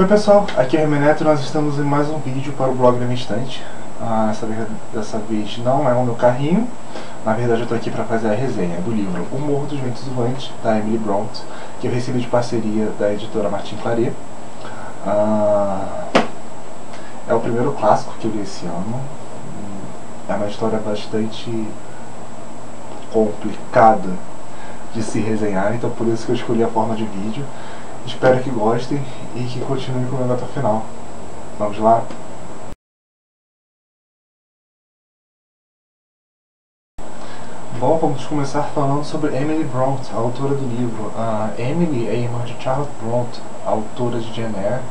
Oi pessoal, aqui é o Hermeneto e nós estamos em mais um vídeo para o blog da minha estante. Dessa vez não é o meu carrinho, na verdade eu estou aqui para fazer a resenha do livro O Morro dos Ventos Uivantes, da Emily Brontë, que eu recebi de parceria da editora Martin Claret. É o primeiro clássico que eu li esse ano. É uma história bastante complicada de se resenhar, então por isso que eu escolhi a forma de vídeo. Espero que gostem e que continuem comigo até o final. Vamos lá? Bom, vamos começar falando sobre Emily Brontë, a autora do livro. Emily é irmã de Charlotte Brontë, autora de Jane Eyre,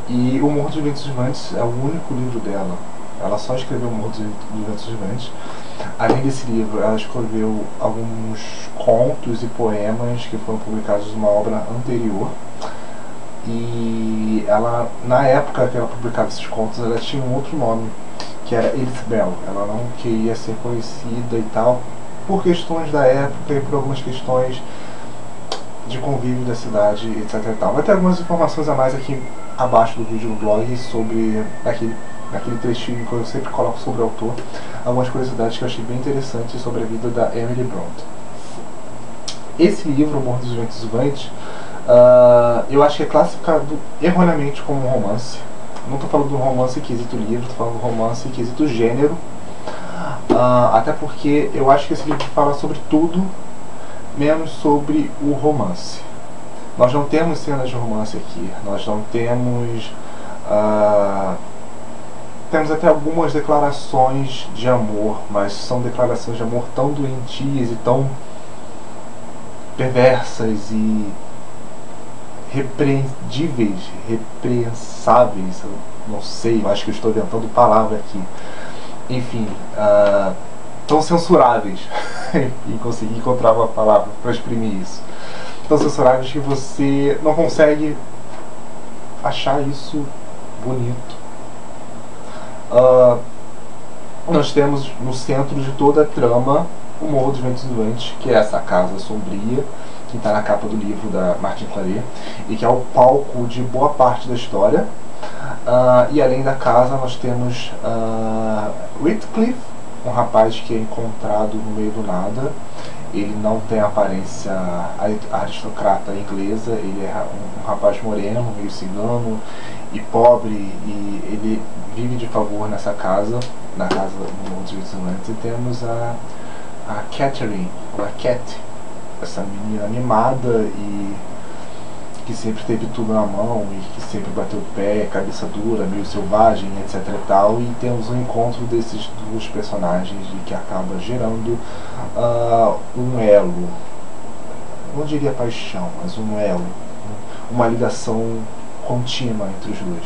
e O Morro dos Ventos Uivantes é o único livro dela. Ela só escreveu O Morro dos Ventos Uivantes. Além desse livro, ela escreveu alguns contos e poemas que foram publicados numa obra anterior. E ela, na época que ela publicava esses contos, ela tinha um outro nome, que era Edith Bell. Ela não queria ser conhecida e tal, por questões da época e por algumas questões de convívio da cidade, etc e tal. Vai ter algumas informações a mais aqui abaixo do vídeo no blog sobre aquele trechinho que eu sempre coloco sobre o autor, algumas curiosidades que eu achei bem interessantes sobre a vida da Emily Brontë. Esse livro, O Morro dos Ventos Uivantes, eu acho que é classificado erroneamente como um romance. Não estou falando do romance quesito livro, estou falando do romance quesito gênero, até porque eu acho que esse livro fala sobre tudo menos sobre o romance. Nós não temos cenas de romance aqui, nós não temos temos até algumas declarações de amor, mas são declarações de amor tão doentias e tão perversas e repreensáveis, eu não sei, eu acho que eu estou inventando palavra aqui, enfim, tão censuráveis, e consegui encontrar uma palavra para exprimir isso, tão censuráveis que você não consegue achar isso bonito. Nós temos no centro de toda a trama o Morro dos Ventos Uivantes, que é essa casa sombria que está na capa do livro da Martin Claret e que é o palco de boa parte da história. E além da casa nós temos Heathcliff, um rapaz que é encontrado no meio do nada. Ele não tem a aparência aristocrata inglesa, ele é um rapaz moreno, meio cigano e pobre, e ele vive de favor nessa casa, na casa do Morro dos Ventos Uivantes. E temos a Catherine, ou a Cat, essa menina animada e que sempre teve tudo na mão e que sempre bateu o pé, cabeça dura, meio selvagem, etc e tal. E temos um encontro desses dois personagens e que acaba gerando um elo, não diria paixão, mas um elo, uma ligação contínua entre os dois.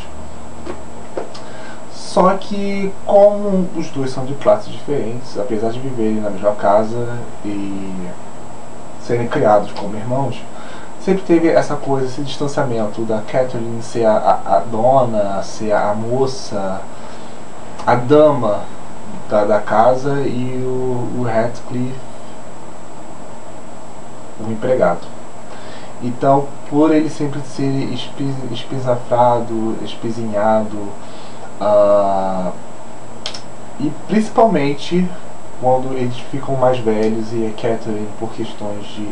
Só que, como os dois são de classes diferentes, apesar de viverem na mesma casa e serem criados como irmãos, sempre teve essa coisa, esse distanciamento da Catherine ser a dona, ser a moça, a dama da casa, e o Heathcliff, o empregado. Então, por ele sempre ser espesafrado, espezinhado, e principalmente quando eles ficam mais velhos e a Catherine, por questões de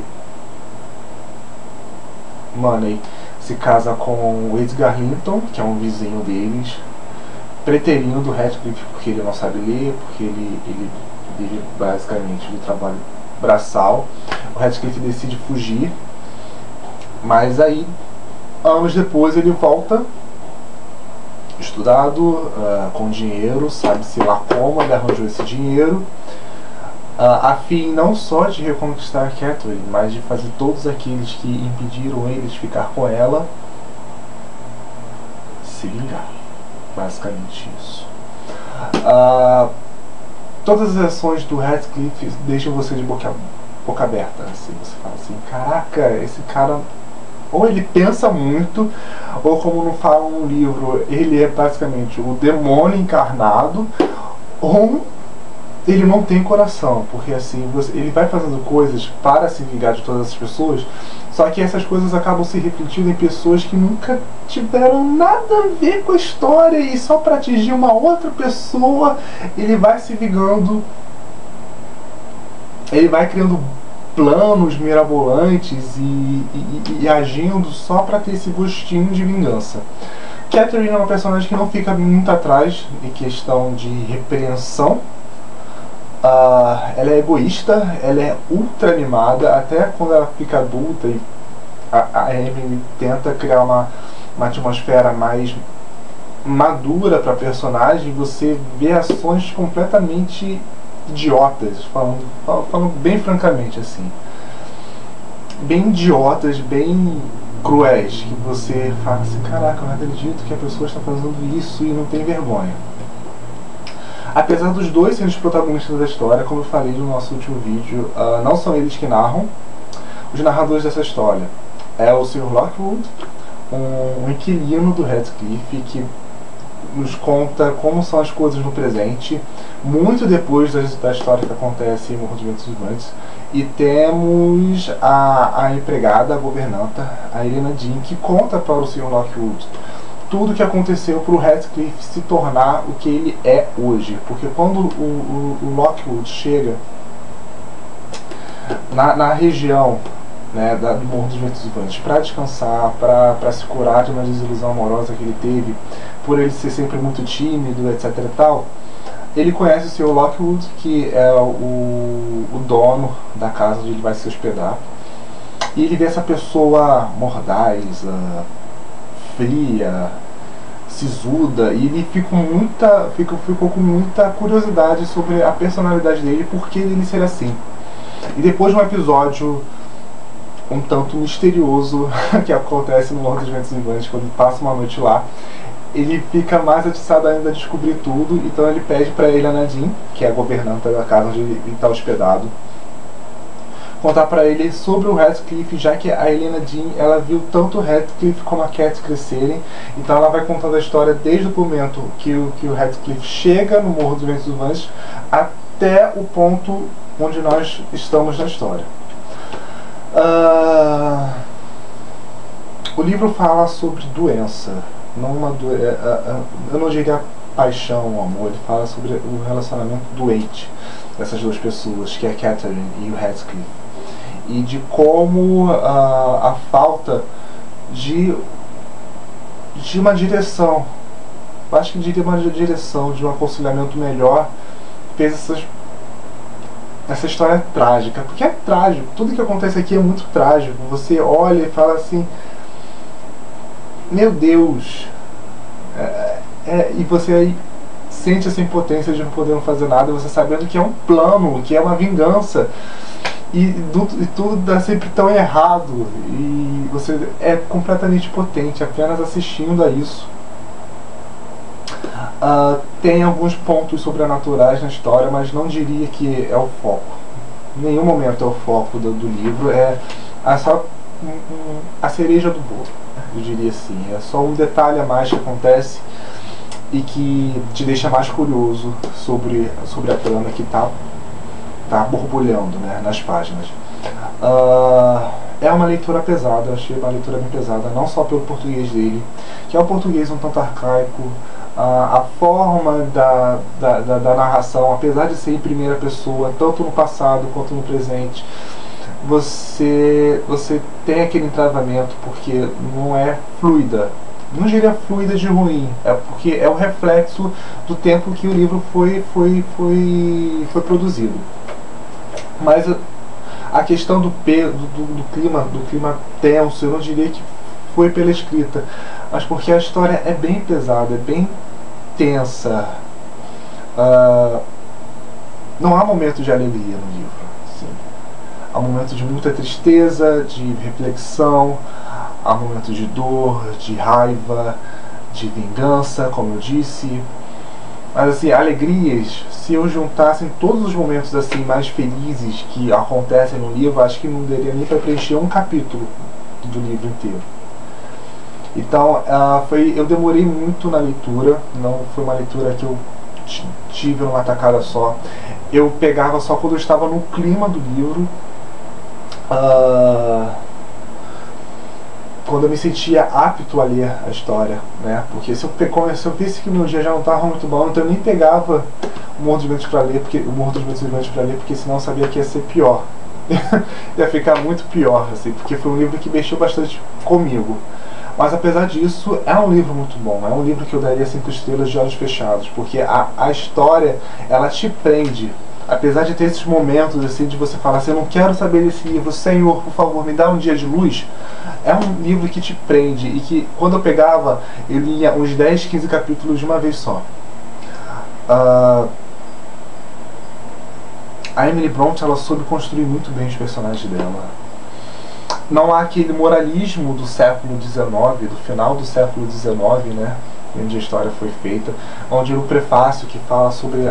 money, se casa com o Edgar Linton, que é um vizinho deles, preterindo do Heathcliff porque ele não sabe ler, porque ele vive basicamente do trabalho braçal. O Heathcliff decide fugir, mas aí anos depois ele volta estudado, com dinheiro, sabe-se lá como ele arranjou esse dinheiro, a fim não só de reconquistar Catherine, mas de fazer todos aqueles que impediram ele de ficar com ela se vingar. Basicamente isso. Todas as ações do Heathcliff deixam você de boca aberta. Assim, você fala assim, caraca, esse cara, ou ele pensa muito, ou, como não fala no livro, ele é basicamente o demônio encarnado, ou ele não tem coração, porque assim, ele vai fazendo coisas para se vingar de todas essas pessoas, só que essas coisas acabam se refletindo em pessoas que nunca tiveram nada a ver com a história, e só para atingir uma outra pessoa ele vai se vingando, ele vai criando planos mirabolantes e agindo só para ter esse gostinho de vingança. Catherine é uma personagem que não fica muito atrás em questão de repreensão. Ela é egoísta, ela é ultra animada, até quando ela fica adulta e a Emily tenta criar uma atmosfera mais madura para a personagem, você vê ações completamente idiotas, falando bem francamente assim, bem idiotas, bem cruéis, que você fala assim, caraca, eu não acredito que a pessoa está fazendo isso e não tem vergonha. Apesar dos dois serem os protagonistas da história, como eu falei no nosso último vídeo, não são eles que narram. Os narradores dessa história é o Sr. Lockwood, um inquilino do Heathcliff, que nos conta como são as coisas no presente, muito depois da história que acontece em Morro dos Ventos Vivantes. E temos a empregada, a governanta, a Helena Dean, que conta para o Sr. Lockwood tudo o que aconteceu para o Heathcliff se tornar o que ele é hoje. Porque quando o Lockwood chega na região, né, do Morro dos Ventos Vivantes para descansar, para se curar de uma desilusão amorosa que ele teve, por ele ser sempre muito tímido, etc e tal, ele conhece o Sr. Lockwood, que é o dono da casa onde ele vai se hospedar, e ele vê essa pessoa mordaz, fria, sisuda, e ele ficou com muita curiosidade sobre a personalidade dele, por que ele ser assim. E depois de um episódio um tanto misterioso que acontece no Morro dos Ventos Vivantes, quando ele passa uma noite lá, ele fica mais atiçado ainda a descobrir tudo. Então ele pede para Helena Dean, que é a governanta da casa onde ele está hospedado, contar para ele sobre o Heathcliff, já que a Helena Dean, ela viu tanto o Heathcliff como a Cat crescerem. Então ela vai contando a história desde o momento que o Heathcliff chega no Morro dos Ventos Vivantes até o ponto onde nós estamos na história. O livro fala sobre doença, eu não diria paixão ou amor, ele fala sobre o relacionamento doente dessas duas pessoas, que é a Catherine e o Heathcliff, e de como a falta de uma direção, acho que diria uma direção, de um aconselhamento melhor, fez essa história trágica, porque é trágico, tudo que acontece aqui é muito trágico. Você olha e fala assim, meu Deus, e você aí sente essa impotência de não poder fazer nada, você sabendo que é um plano, que é uma vingança, e tudo dá sempre tão errado, e você é completamente impotente apenas assistindo a isso. Tem alguns pontos sobrenaturais na história, mas não diria que é o foco. Em nenhum momento é o foco do livro. É só a cereja do bolo, eu diria assim. É só um detalhe a mais que acontece e que te deixa mais curioso sobre a trama que tá borbulhando, né, nas páginas. É uma leitura pesada, eu achei uma leitura bem pesada, não só pelo português dele, que é um português um tanto arcaico. A forma da narração, apesar de ser em primeira pessoa, tanto no passado quanto no presente, você tem aquele entravamento, porque não é fluida. Não diria fluida de ruim, é porque é o reflexo do tempo que o livro foi produzido. Mas a questão do clima tenso, eu não diria que foi pela escrita, mas porque a história é bem pesada, é bem tensa. Não há momento de alegria no livro, assim. Há momentos de muita tristeza, de reflexão, há momentos de dor, de raiva, de vingança, como eu disse. Mas assim, alegrias, se eu juntasse todos os momentos assim mais felizes que acontecem no livro, acho que não daria nem para preencher um capítulo do livro inteiro. Então, eu demorei muito na leitura, não foi uma leitura que eu tive numa tacada só. eu pegava só quando eu estava no clima do livro, quando eu me sentia apto a ler a história, né? Porque se eu visse que meu dia já não estava muito bom, então eu nem pegava o Morro dos Ventos para ler, porque senão eu sabia que ia ser pior. Ia ficar muito pior, assim, porque foi um livro que mexeu bastante comigo. Mas apesar disso, é um livro muito bom, é um livro que eu daria 5 estrelas de olhos fechados, porque a história, ela te prende. Apesar de ter esses momentos assim de você falar assim, eu não quero saber desse livro, Senhor, por favor, me dá um dia de luz. É um livro que te prende e que quando eu pegava, eu lia uns 10, 15 capítulos de uma vez só. A Emily Brontë, ela soube construir muito bem os personagens dela. Não há aquele moralismo do século XIX, do final do século XIX, né, onde a história foi feita, onde no prefácio que fala sobre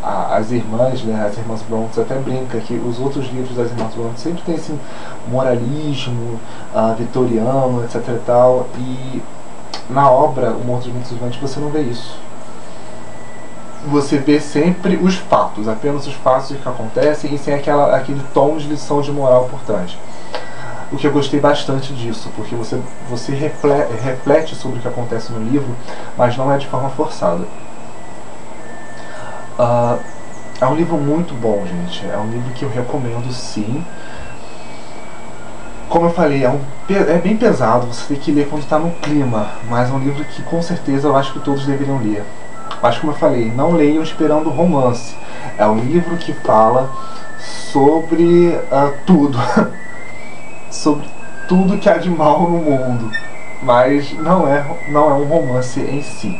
as irmãs, né, as irmãs Brontë, até brinca que os outros livros das irmãs Brontë sempre tem esse moralismo vitoriano, etc e tal, e na obra O Morro dos Ventos Uivantes você não vê isso. Você vê sempre os fatos, apenas os fatos que acontecem e sem aquele tom de lição de moral por trás. O que eu gostei bastante disso, porque você reflete sobre o que acontece no livro, mas não é de forma forçada. É um livro muito bom, gente. É um livro que eu recomendo, sim. Como eu falei, é bem pesado, você tem que ler quando está no clima, mas é um livro que com certeza eu acho que todos deveriam ler. Mas como eu falei, não leiam esperando romance. É um livro que fala sobre tudo. Sobre tudo que há de mal no mundo. Mas não é um romance em si.